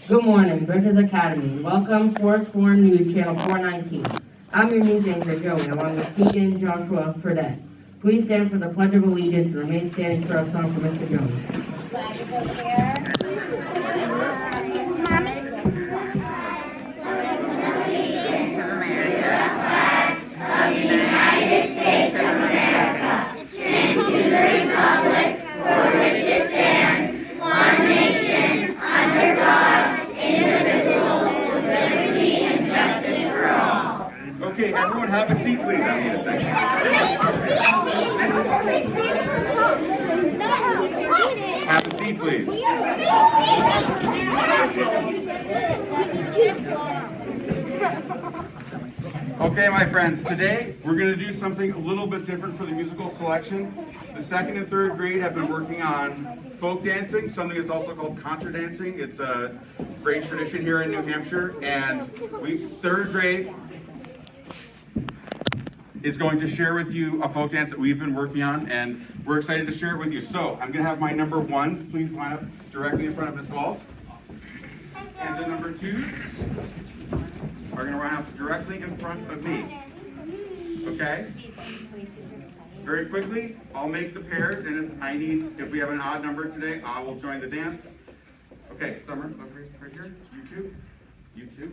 Good morning, Bridges Academy. Welcome, Forest 4 News Channel 419. I'm your news anchor, Joey, along with Keegan Joshua Fredette. Please stand for the Pledge of Allegiance and remain standing for a song for Mr. Jones. Flag is over there. Okay, everyone have a seat, please. Have a seat, please. Okay, my friends, today we're going to do something a little bit different for the musical selection. The second and third grade have been working on folk dancing, something that's also called contra dancing. It's a great tradition here in New Hampshire, and third grade is going to share with you a folk dance that we've been working on, and we're excited to share it with you. So I'm going to have my number ones please line up directly in front of Ms. Ball, and the number twos are going to line up directly in front of me. Okay? Very quickly, I'll make the pairs, and if we have an odd number today, I will join the dance. Okay, Summer, over right here. You two. You two.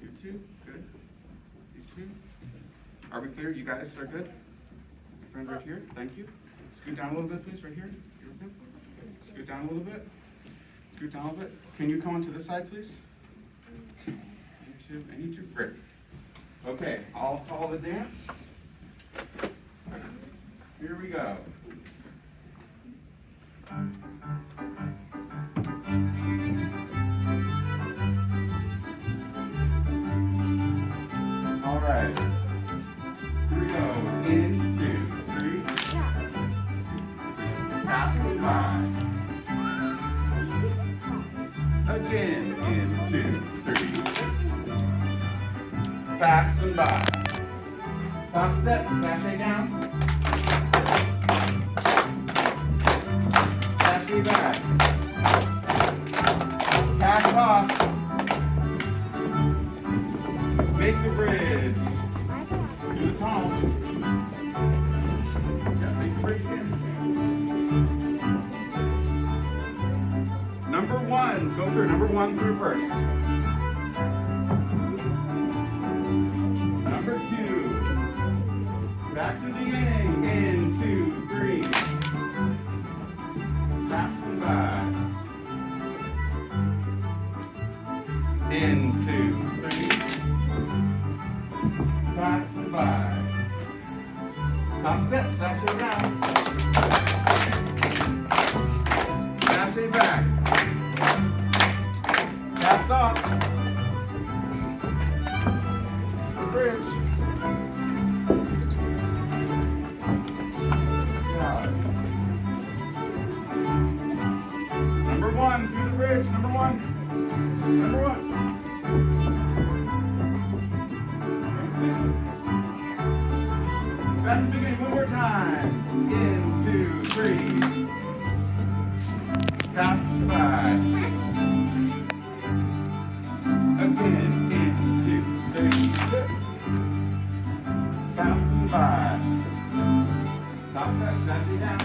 You two. Good. You two. Are we clear? You guys are good? Your friend right here. Thank you. Scoot down a little bit, please, right here. You're good. Scoot down a little bit. Scoot down a little bit. Can you come onto this side, please? You two, and you two. Great. Okay, I'll call the dance. Here we go. All right. Here we go. In, 2, 3. Passing by. Again. In, 2, 3. Passing by. Top step. Sashay down. Sashay back. Pass off. Make the bridge. Do the tone. Yeah, make the bridge again. Number ones, go through. Number one through first. Number two. Back to the beginning. In, 2, 3. Passing by. In, 2, 3. Passing by. Top step, sashay down. Sashay back. Cast off. The bridge. Number one, through the bridge. Number one. Number one. Back to the beginning one more time. In, 2, 3. Pass by. Again. In, 2, 3. Pass by. Top step, sashay down.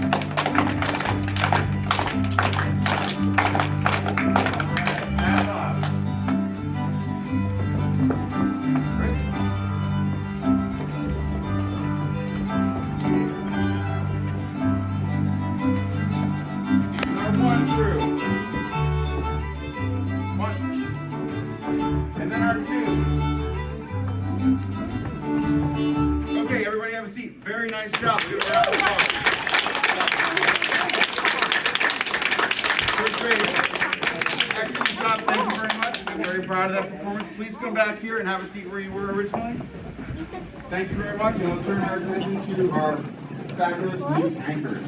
Pass off. And then our two. Okay, everybody have a seat. Very nice job. Give it a round of applause. First grade. Excellent job. Thank you very much. I'm very proud of that performance. Please come back here and have a seat where you were originally. Thank you very much. And let's turn our attention to our fabulous news anchors.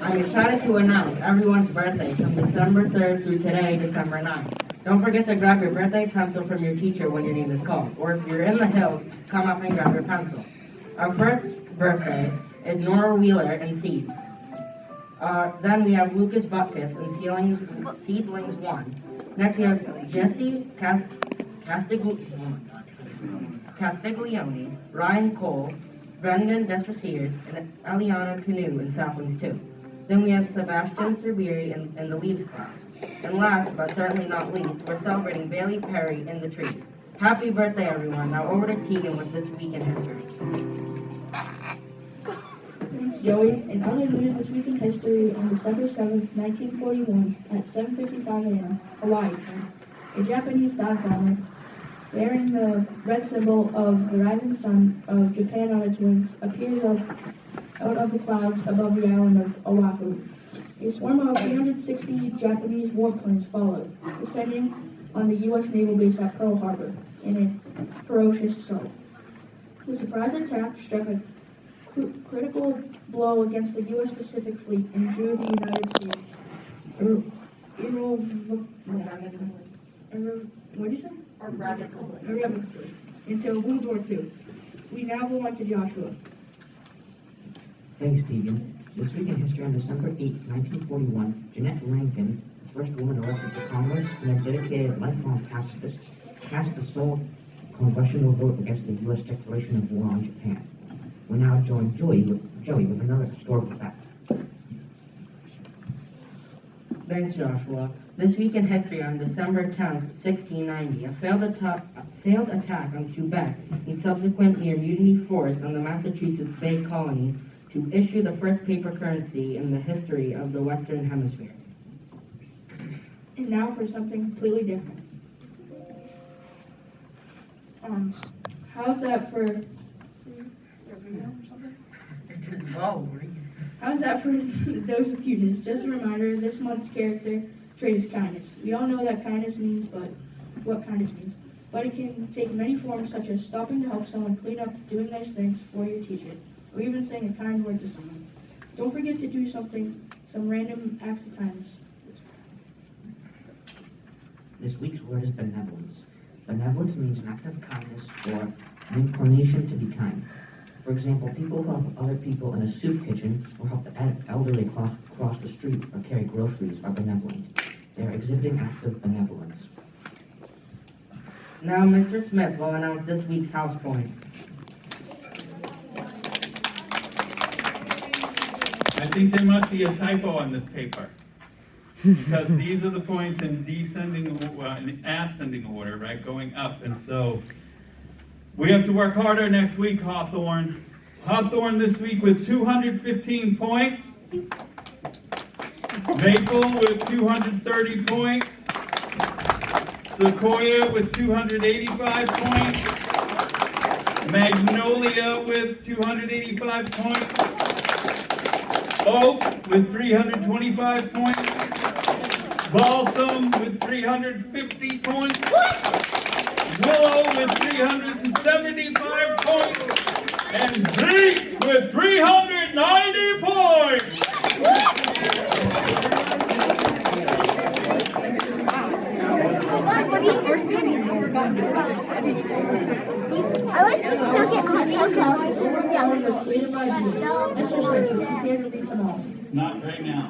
I'm excited to announce everyone's birthday from December 3rd through today, December 9th. Don't forget to grab your birthday pencil from your teacher when your name is called. Or if you're in the hills, come up and grab your pencil. Our first birthday is Nora Wheeler in Seeds. Then we have Lucas Butkus in Seedlings 1. Next, we have Jesse Castiglione, Ryan Cole, Brendan Desrosiers, and Eliana Canoe in Saplings 2. Then we have Sebastian Cerberi in the Leaves class. And last, but certainly not least, we're celebrating Bailey Perry in the trees. Happy birthday, everyone. Now over to Tegan with This Week in History. Thanks, Joey. In other news this week in history, on December 7, 1941, at 7:55 a.m. Hawaii time, a Japanese dive bomber bearing the red symbol of the rising sun of Japan on its wings appears out of the clouds above the island of Oahu. A swarm of 360 Japanese warplanes followed, descending on the U.S. naval base at Pearl Harbor in a ferocious assault. The surprise attack struck a critical blow against the U.S. Pacific Fleet and drew the United States into World War II. We now go on to Joshua. Thanks, Tegan. This week in history on December 8, 1941, Jeanette Rankin, the first woman elected to Congress and a dedicated lifelong pacifist, cast the sole congressional vote against the U.S. declaration of war on Japan. We now join Joey with another historical fact. Thanks, Joshua. This week in history on December 10th, 1690, a failed attack on Quebec and subsequent near Mutiny Force on the Massachusetts Bay Colony to issue the first paper currency in the history of the Western Hemisphere. And now for something completely different. How's that for How's that for those of cuteness? Just a reminder, this month's character trait is kindness. We all know that kindness means, but what kindness means. But it can take many forms, such as stopping to help someone clean up, doing nice things for your teacher, or even saying a kind word to someone. Don't forget to do some random acts of kindness. This week's word is benevolence. Benevolence means an act of kindness or an inclination to be kind. For example, people who help other people in a soup kitchen or help the elderly cross the street or carry groceries are benevolent. They are exhibiting acts of benevolence. Now Mr. Smith will announce this week's house points. I think there must be a typo on this paper. Because these are the points in in ascending order, right, going up. And so we have to work harder next week, Hawthorne. Hawthorne this week with 215 points. Maple with 230 points. Sequoia with 285 points. Magnolia with 285 points. Oak with 325 points. Balsam with 350 points. Willow with 375 points. And Beech with 390 points. I like to still get hot chocolate. That's just like you can't read them all. Not right now.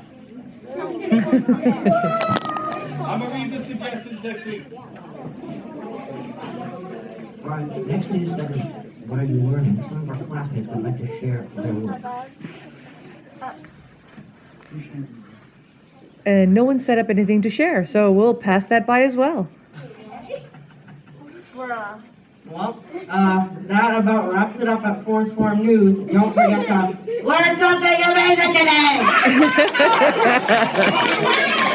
I'm gonna read the suggestions next week. For our next news segment, What Are You Learning? Some of our classmates would like to share their work. And no one set up anything to share, so we'll pass that by as well. Well, that about wraps it up at Forest Farm News. Don't forget to learn something amazing today!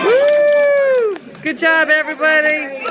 Woo! Good job, everybody.